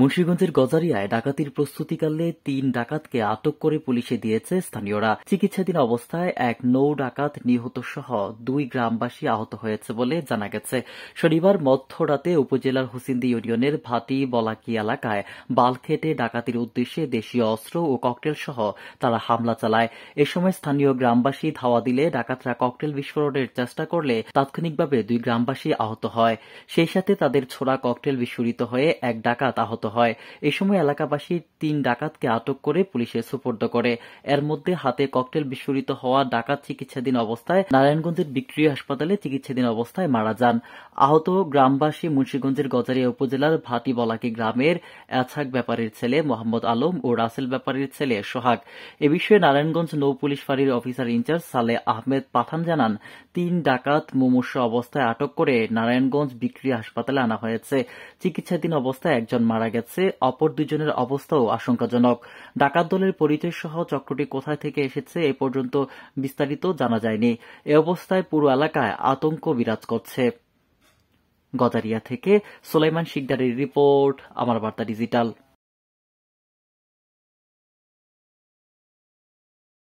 মুন্সিগঞ্জের গজারিয়ায় ডাকাতির প্রস্তুতিকালে ৩ ডাকাতকে আটক করে পুলিশে দিয়েছে স্থানীয়রা। চিকিৎসাধীন অবস্থায় এক নৌ ডাকাত নিহত সহ ২ গ্রামবাসী আহত হয়েছে বলে জানা গেছে। শনিবার মধ্যরাতে উপজেলার হোসিন্দি ইউনিয়নের ভাটি বলাকি এলাকায় বালখেটে ডাকাতির উদ্দেশ্যে দেশীয় অস্ত্র ও ককটেল সহ তারা হামলা চালায়। এ সময় স্থানীয় গ্রামবাসী ধাওয়া দিলে ডাকাতরা ককটেল বিস্ফোরণের চেষ্টা করলে তাৎক্ষণিকভাবে ২ গ্রামবাসী আহত হয়। সেই সাথে তাদের ছোড়া ককটেল বিস্ফোরিত হয়ে এক ডাকাত আহত হয়। এ সময় এলাকাবাসী ৩ ডাকাতকে আটক করে পুলিশে সোপর্দ করে। এর মধ্যে হাতে ককটেল বিস্ফোরিত হওয়া ডাকাত চিকিৎসাধীন অবস্থায় নারায়ণগঞ্জের ভিক্টোরিয়া হাসপাতালে চিকিৎসাধীন অবস্থায় মারা যান। আহত গ্রামবাসী মুন্সিগঞ্জের গজারিয়া উপজেলার ভাটি বলাকি গ্রামের এছাক ব্যাপারীর ছেলে মোহাম্মদ আলম ও রাসেল ব্যাপারীর ছেলে সোহাগ। এ বিষয়ে নারায়ণগঞ্জ নৌ পুলিশ ফাঁড়ির অফিসার ইনচার্জ সালেহ আহমেদ পাঠান জানান, ৩ ডাকাত মুমূর্ষু অবস্থায় আটক করে নারায়ণগঞ্জ ভিক্টোরিয়া হাসপাতালে আনা হয়েছে। চিকিৎসাধীন অবস্থায় একজন মারা গেছে, অপর ২ জনের অবস্থাও আশঙ্কাজনক। ডাকাত দলের পরিচয় সহ চক্রটি কোথায় থেকে এসেছে এ পর্যন্ত বিস্তারিত জানা যায়নি। এ অবস্থায় পুরো এলাকায় আতঙ্ক বিরাজ করছে। গজারিয়া থেকে সুলাইমান শিকদারের রিপোর্ট, আমার বার্তা ডিজিটাল।